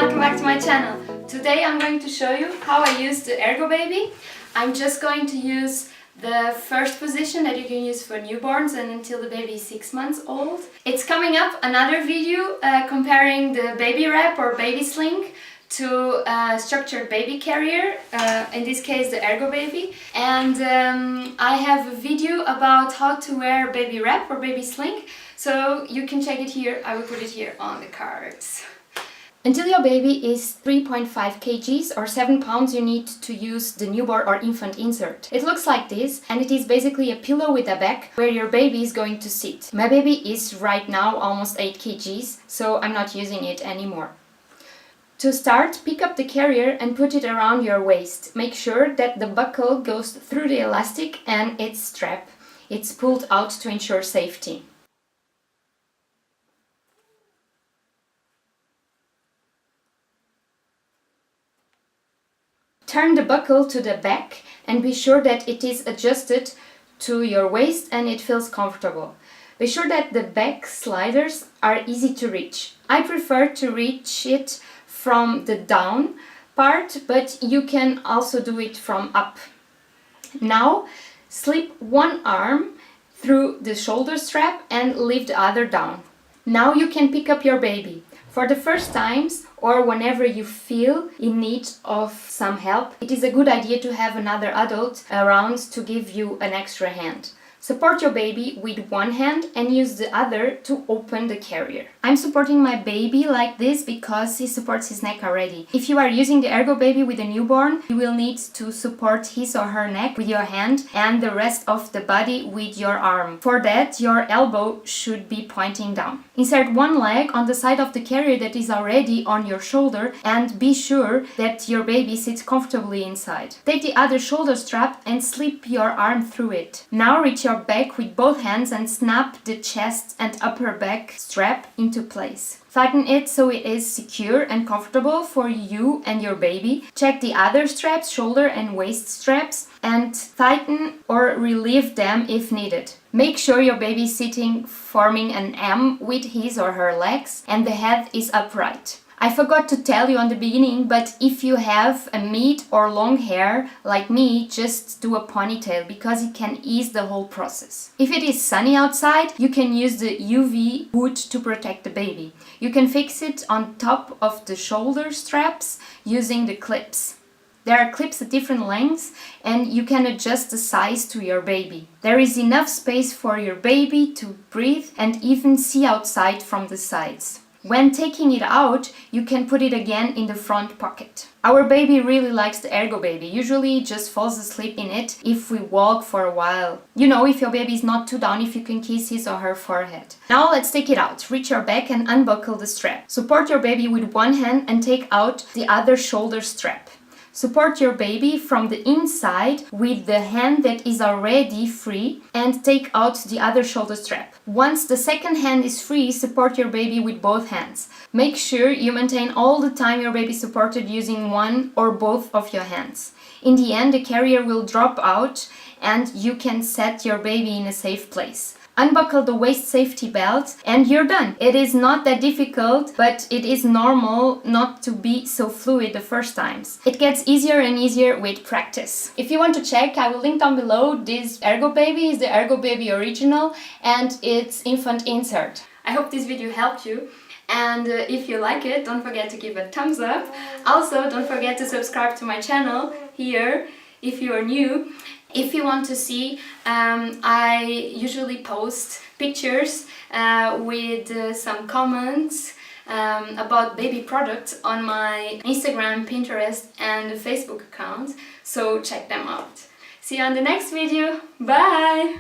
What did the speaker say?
welcome back to my channel. Today I'm going to show you how I use the Ergobaby. I'm just going to use the first position that you can use for newborns and until the baby is 6 months old. It's coming up another video comparing the baby wrap or baby sling to a structured baby carrier, in this case the Ergobaby. And I have a video about how to wear baby wrap or baby sling, so you can check it here. I will put it here on the cards. Until your baby is 3.5 kgs or 7 pounds, you need to use the newborn or infant insert. It looks like this, and it is basically a pillow with a back where your baby is going to sit. My baby is right now almost 8 kgs, so I'm not using it anymore. To start, pick up the carrier and put it around your waist. Make sure that the buckle goes through the elastic and its strap. It's pulled out to ensure safety. Turn the buckle to the back and be sure that it is adjusted to your waist and it feels comfortable. Be sure that the back sliders are easy to reach. I prefer to reach it from the down part, but you can also do it from up. Now slip one arm through the shoulder strap and leave the other down. Now you can pick up your baby. For the first times or whenever you feel in need of some help, it is a good idea to have another adult around to give you an extra hand. Support your baby with one hand and use the other to open the carrier. I'm supporting my baby like this because he supports his neck already. If you are using the Ergobaby with a newborn, you will need to support his or her neck with your hand and the rest of the body with your arm. For that, your elbow should be pointing down. Insert one leg on the side of the carrier that is already on your shoulder and be sure that your baby sits comfortably inside. Take the other shoulder strap and slip your arm through it. Now reach your back with both hands and snap the chest and upper back strap into place. Tighten it so it is secure and comfortable for you and your baby. Check the other straps, shoulder and waist straps, and tighten or relieve them if needed. Make sure your baby is sitting forming an M with his or her legs and the head is upright. I forgot to tell you on the beginning, but if you have a mid or long hair like me, just do a ponytail because it can ease the whole process. If it is sunny outside, you can use the UV hood to protect the baby. You can fix it on top of the shoulder straps using the clips. There are clips at different lengths and you can adjust the size to your baby. There is enough space for your baby to breathe and even see outside from the sides. When taking it out, you can put it again in the front pocket. Our baby really likes the Ergobaby. Usually just falls asleep in it if we walk for a while. You know, if your baby is not too down, if you can kiss his or her forehead. Now let's take it out. Reach your back and unbuckle the strap. Support your baby with one hand and take out the other shoulder strap. Support your baby from the inside with the hand that is already free and take out the other shoulder strap. Once the second hand is free, support your baby with both hands. Make sure you maintain all the time your baby supported using one or both of your hands. In the end, the carrier will drop out and you can set your baby in a safe place. Unbuckle the waist safety belt and you're done. It is not that difficult, but it is normal not to be so fluid the first times. It gets easier and easier with practice. If you want to check, I will link down below. This Ergobaby is the Ergobaby original and it's infant insert. I hope this video helped you. And if you like it, don't forget to give a thumbs up. Also, don't forget to subscribe to my channel here if you are new. If you want to see, I usually post pictures with some comments about baby products on my Instagram, Pinterest and Facebook account, so check them out. See you on the next video. Bye!